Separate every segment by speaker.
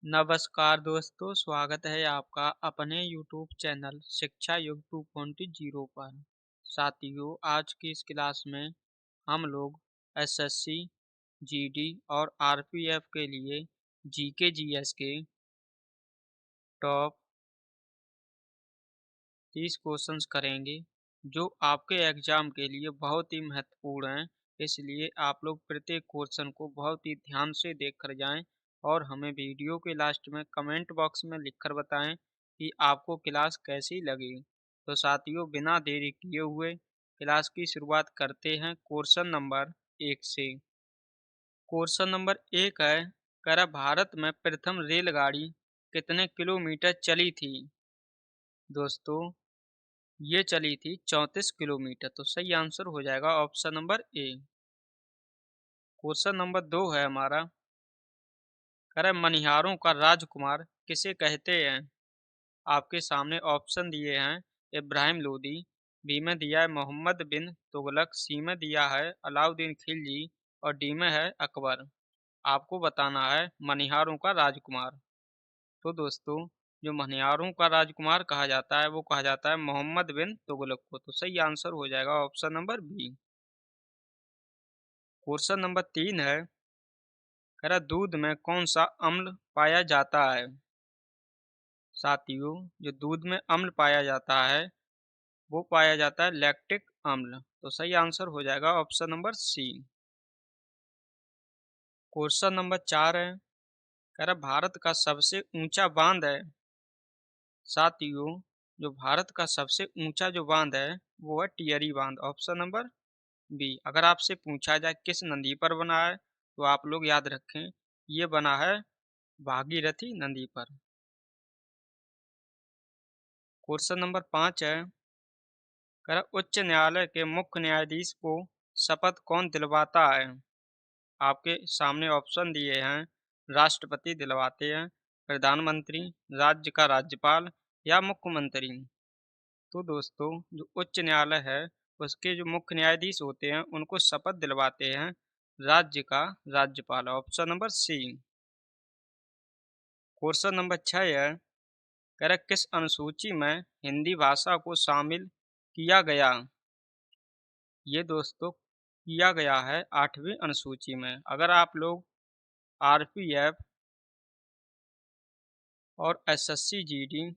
Speaker 1: नमस्कार दोस्तों, स्वागत है आपका अपने YouTube चैनल शिक्षा युग 2.0 पर। साथियों, आज की इस क्लास में हम लोग एसएससी, जीडी और आरपीएफ के लिए जीके जीएस के टॉप 30 क्वेश्चंस करेंगे, जो आपके एग्जाम के लिए बहुत ही महत्वपूर्ण हैं। इसलिए आप लोग प्रत्येक क्वेश्चन को बहुत ही ध्यान से देख कर जाएं और हमें वीडियो के लास्ट में कमेंट बॉक्स में लिखकर बताएं कि आपको क्लास कैसी लगी। तो साथियों, बिना देरी किए हुए क्लास की शुरुआत करते हैं क्वेश्चन नंबर 1 से। क्वेश्चन नंबर 1 है, कह रहा भारत में प्रथम रेलगाड़ी कितने किलोमीटर चली थी? दोस्तों, ये चली थी 34 किलोमीटर। तो सही आंसर हो जाएगा option number A. Question number 2 है हमारा, कह रहा है मनिहारों का राजकुमार किसे कहते हैं? आपके सामने ऑप्शन दिए हैं, इब्राहिम लोदी, बी में दिया है मोहम्मद बिन तुगलक, सी में दिया है अलाउद्दीन खिलजी और डी में है अकबर। आपको बताना है मनिहारों का राजकुमार। तो दोस्तों, जो मनिहारों का राजकुमार कहा जाता है वो कहा जाता है मोहम्मद बिन तुगलक को। तो सही आंसर हो जाएगा option number B. Question number 3 है, कह रहा दूध में कौन सा अम्ल पाया जाता है? साथियों, जो दूध में अम्ल पाया जाता है वो पाया जाता है लैक्टिक अम्ल। तो सही आंसर हो जाएगा option number C. Question number 4 है, कह रहा भारत का सबसे ऊंचा बांध है। साथियों, जो भारत का सबसे ऊंचा जो बांध है वो है टिहरी बांध, ऑप्शन नंबर बी। अगर आपसे पूछा जाए किस नदी पर बना है तो आप लोग याद रखें, ये बना है भागीरथी नदी पर। क्वेश्चन नंबर 5 है, कह रहा उच्च न्यायालय के मुख्य न्यायाधीश को शपथ कौन दिलवाता है? आपके सामने ऑप्शन दिए हैं, राष्ट्रपति दिलवाते हैं, प्रधानमंत्री, राज्य का राज्यपाल या मुख्यमंत्री। तो दोस्तों, जो उच्च न्यायालय है उसके जो मुख्य न्यायाधीश होते हैं उनको शपथ दिलवाते हैं राज्य का राज्यपाल, option number C. Question number 6 है, कह रहा किस अनुसूची में हिंदी भाषा को शामिल किया गया? ये दोस्तों किया गया है 8वीं अनुसूची में। अगर आप लोग आरपीएफ और एसएससी जीडी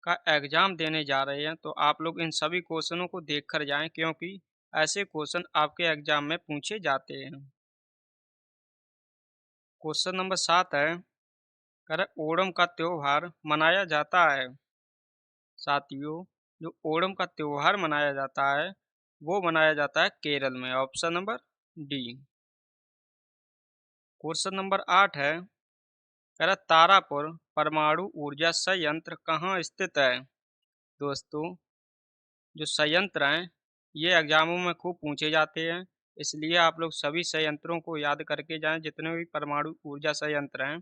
Speaker 1: का एग्जाम देने जा रहे हैं तो आप लोग इन सभी क्वेश्चनों को देख कर जाएं, क्योंकि ऐसे क्वेश्चन आपके एग्जाम में पूछे जाते हैं। क्वेश्चन नंबर 7 है, कह रहा ओणम का त्योहार मनाया जाता है। साथियों, जो ओणम का त्योहार मनाया जाता है वो मनाया जाता है केरल में, option number D. Question number 8 है, कह रहा तारापुर परमाणु ऊर्जा संयंत्र कहाँ स्थित है? दोस्तों, जो संयंत्र हैं ये एग्जामों में खूब पूछे जाते हैं, इसलिए आप लोग सभी संयंत्रों को याद करके जाएं, जितने भी परमाणु ऊर्जा संयंत्र हैं।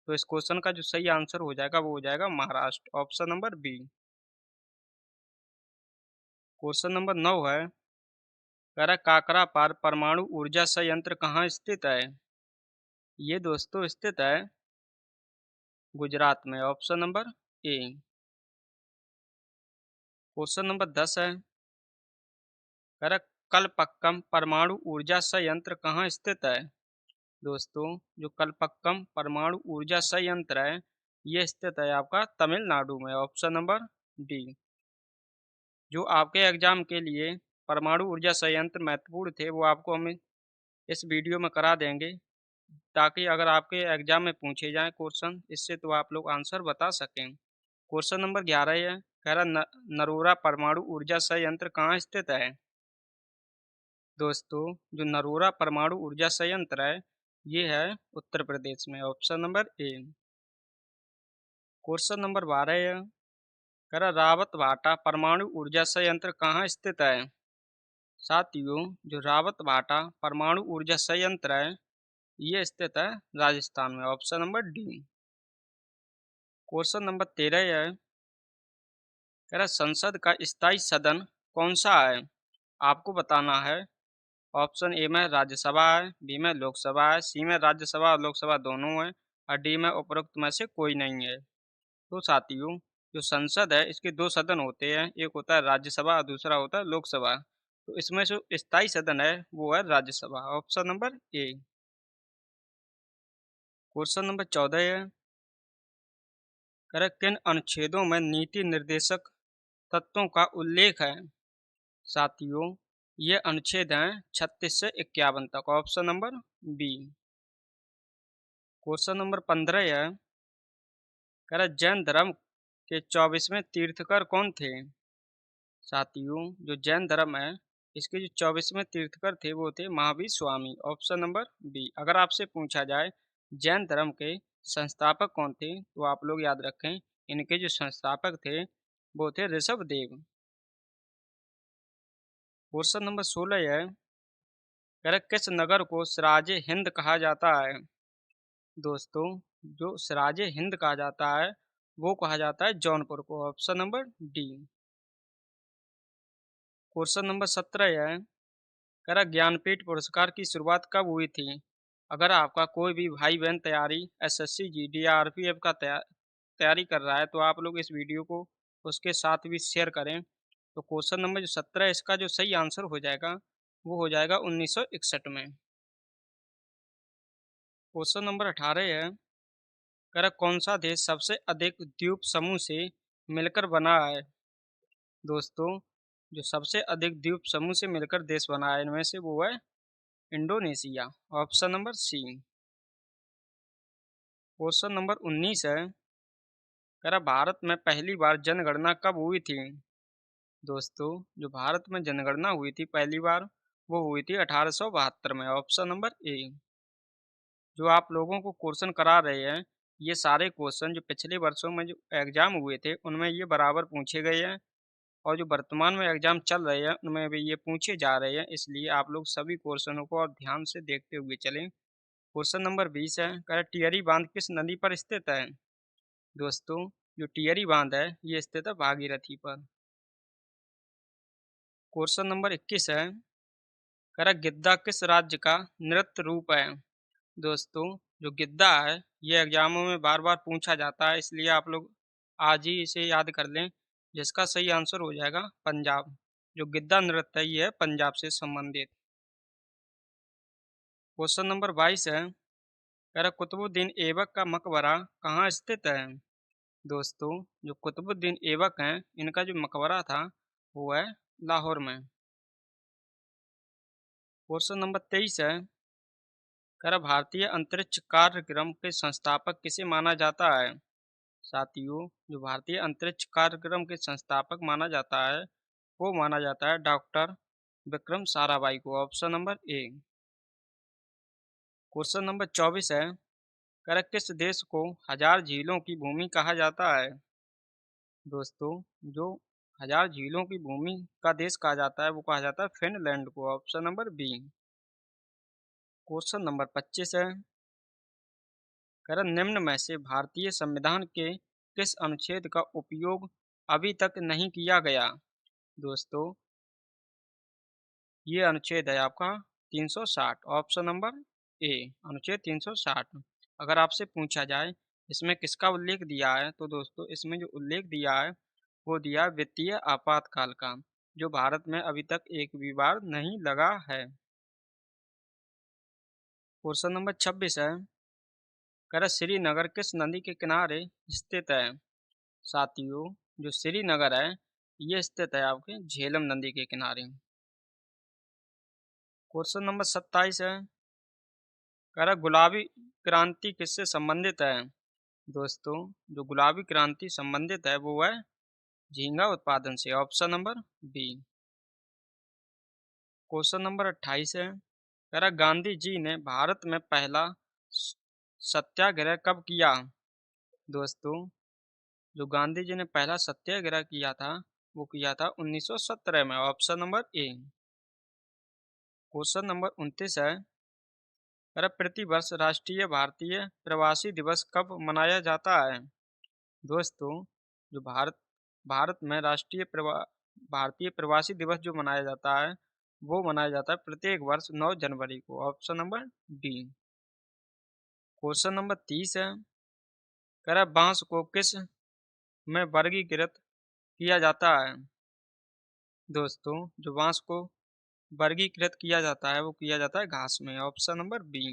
Speaker 1: तो इस क्वेश्चन का जो सही आंसर हो जाएगा वो हो जाएगा Maharashtra, option number B. Question number 9 है, कह रहा काकरा पार परमाणु ऊर्जा संयंत्र कहाँ स्थित है? ये दोस्तों स्थित है गुजरात में, option number A. Question number 10 है, कह रहा कलपक्कम परमाणु ऊर्जा संयंत्र कहाँ स्थित है? दोस्तों, जो कलपक्कम परमाणु ऊर्जा संयंत्र है ये स्थित है आपका तमिलनाडु में, ऑप्शन नंबर डी। जो आपके एग्जाम के लिए परमाणु ऊर्जा संयंत्र महत्वपूर्ण थे वो आपको हम इस वीडियो में करा देंगे, ताकि अगर आपके एग्जाम में पूछे जाएं क्वेश्चन इससे तो आप लोग आंसर बता सकें। क्वेश्चन नंबर 11 है, कह रहा नरोरा परमाणु ऊर्जा संयंत्र कहाँ स्थित है? दोस्तों, जो नरोरा परमाणु ऊर्जा संयंत्र है ये है उत्तर प्रदेश में, option number A. Question number 12 है, कह रहा रावत भाटा परमाणु ऊर्जा संयंत्र कहाँ स्थित है? साथियों, जो रावत भाटा परमाणु ऊर्जा संयंत्र है ये स्थित है राजस्थान में, option number D. Question number 13 है, कह रहा संसद का स्थायी सदन कौन सा है? आपको बताना है, ऑप्शन ए में राज्यसभा है, बी में लोकसभा है, सी में राज्यसभा और लोकसभा दोनों है और डी में उपरोक्त में से कोई नहीं है। तो साथियों, जो संसद है इसके दो सदन होते हैं, एक होता है राज्यसभा और दूसरा होता है लोकसभा। तो इसमें जो स्थायी सदन है वो है Rajya Sabha, option number A. Question number 14 है, करेक्ट, किन अनुच्छेदों में नीति निर्देशक तत्वों का उल्लेख है? साथियों, ये अनुच्छेद हैं 36 से 51 तक, option number B. Question number 15 है, करेक्ट, जैन धर्म के 24वें तीर्थकर कौन थे? साथियों, जो जैन धर्म है इसके जो 24वें तीर्थकर थे वो थे Mahavir Swami, option number B. अगर आपसे पूछा जाए जैन धर्म के संस्थापक कौन थे तो आप लोग याद रखें इनके जो संस्थापक थे वो थे ऋषभ देव। क्वेश्चन नंबर 16 है, करेक्ट, किस नगर को सिराजे हिंद कहा जाता है? दोस्तों, जो सिराजे हिंद कहा जाता है वो कहा जाता है जौनपुर को, option number D. Question number 17 है, करेक्ट, ज्ञानपीठ पुरस्कार की शुरुआत कब हुई थी? अगर आपका कोई भी भाई बहन तैयारी एसएससी जीडी या आरपीएफ का तैयारी कर रहा है तो आप लोग इस वीडियो को उसके साथ भी शेयर करें। तो क्वेश्चन नंबर जो 17 है इसका जो सही आंसर हो जाएगा वो हो जाएगा 1961 में। क्वेश्चन नंबर 18 है, करेक्ट, कौन सा देश सबसे अधिक द्वीप समूह से मिलकर बना है? दोस्तों, जो सबसे अधिक द्वीप समूह से मिलकर देश बना है इनमें से वो है Indonesia, option number C. Question number 19 है, करा भारत में पहली बार जनगणना कब हुई थी? दोस्तों, जो भारत में जनगणना हुई थी पहली बार वो हुई थी 1872 में, ऑप्शन नंबर ए। जो आप लोगों को क्वेश्चन करा रहे हैं ये सारे क्वेश्चन जो पिछले वर्षों में जो एग्जाम हुए थे उनमें ये बराबर पूछे गए हैं और जो वर्तमान में एग्जाम चल रहे हैं उनमें भी ये पूछे जा रहे हैं, इसलिए आप लोग सभी क्वेश्चनों को और ध्यान से देखते हुए चलें। क्वेश्चन नंबर 20 है, कह टिहरी बांध किस नदी पर स्थित है? दोस्तों, जो टिहरी बांध है ये स्थित है भागीरथी पर। क्वेश्चन नंबर 21 है, कह गिद्दा किस राज्य का नृत्य रूप है? दोस्तों, जो गिद्दा है ये एग्जामों में बार बार पूछा जाता है, इसलिए आप लोग आज ही इसे याद कर लें, जिसका सही आंसर हो जाएगा पंजाब। जो गिद्दा नृत्य है ये है पंजाब से संबंधित। क्वेश्चन नंबर 22 है, कह रहा कुतुबुद्दीन ऐबक का मकबरा कहाँ स्थित है? दोस्तों, जो कुतुबुद्दीन ऐबक हैं इनका जो मकबरा था वो है लाहौर में। क्वेश्चन नंबर 23 है, कह रहा भारतीय अंतरिक्ष कार्यक्रम के संस्थापक किसे माना जाता है? साथियों, जो भारतीय अंतरिक्ष कार्यक्रम के संस्थापक माना जाता है वो माना जाता है डॉक्टर विक्रम साराभाई को, option number A. Question number 24 है, करेक्ट, किस देश को हजार झीलों की भूमि कहा जाता है? दोस्तों, जो हजार झीलों की भूमि का देश कहा जाता है वो कहा जाता है फिनलैंड को, option number B. Question number 25 है, करेक्ट, निम्न में से भारतीय संविधान के किस अनुच्छेद का उपयोग अभी तक नहीं किया गया? दोस्तों, ये अनुच्छेद है आपका 360, ऑप्शन नंबर ए, अनुच्छेद 360। अगर आपसे पूछा जाए इसमें किसका उल्लेख दिया है तो दोस्तों इसमें जो उल्लेख दिया है वो दिया है वित्तीय आपातकाल का, जो भारत में अभी तक एक भी बार नहीं लगा है। क्वेश्चन नंबर 26 है, कह श्रीनगर किस नदी के किनारे स्थित है? साथियों, जो श्रीनगर है ये स्थित है आपके झेलम नदी के किनारे। क्वेश्चन नंबर 27 है, कह रहा गुलाबी क्रांति किससे संबंधित है? दोस्तों, जो गुलाबी क्रांति संबंधित है वो है झींगा उत्पादन से, option number B. Question number 28 है, कह रहा गांधी जी ने भारत में पहला स- सत्याग्रह कब किया? दोस्तों, जो गांधी जी ने पहला सत्याग्रह किया था वो किया था 1917 में, option number A. Question number 29 है, कह रहा प्रतिवर्ष राष्ट्रीय भारतीय प्रवासी दिवस कब मनाया जाता है? दोस्तों, जो भारत में भारतीय प्रवासी दिवस जो मनाया जाता है वो मनाया जाता है प्रत्येक वर्ष 9 जनवरी को, option number D. Question number 30 है, कह रहा है बांस को किस में वर्गीकृत किया जाता है। दोस्तों जो बांस को वर्गीकृत किया जाता है वो किया जाता है घास में, option number B.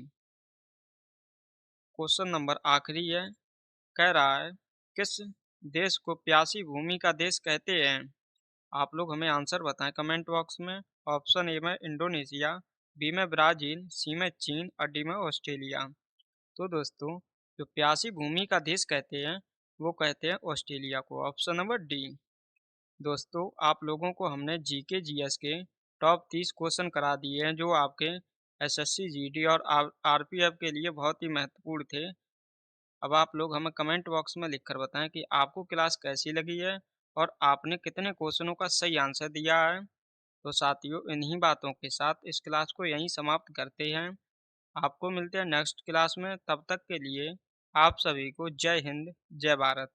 Speaker 1: Question number आखिरी है, कह रहा है किस देश को प्यासी भूमि का देश कहते हैं। आप लोग हमें आंसर बताएं कमेंट बॉक्स में। ऑप्शन ए में इंडोनेशिया, बी में ब्राजील, सी में चीन और डी में ऑस्ट्रेलिया। तो दोस्तों जो प्यासी भूमि का देश कहते हैं वो कहते हैं ऑस्ट्रेलिया को, ऑप्शन नंबर डी। दोस्तों आप लोगों को हमने जीके जीएस के टॉप 30 क्वेश्चन करा दिए हैं जो आपके एसएससी जीडी और आरपीएफ के लिए बहुत ही महत्वपूर्ण थे। अब आप लोग हमें कमेंट बॉक्स में लिखकर बताएं कि आपको क्लास कैसी लगी है और आपने कितने क्वेश्चनों का सही आंसर दिया है। तो साथियों इन्हीं बातों के साथ इस क्लास को यहीं समाप्त करते हैं। आपको मिलते हैं नेक्स्ट क्लास में, तब तक के लिए आप सभी को जय हिंद, जय भारत।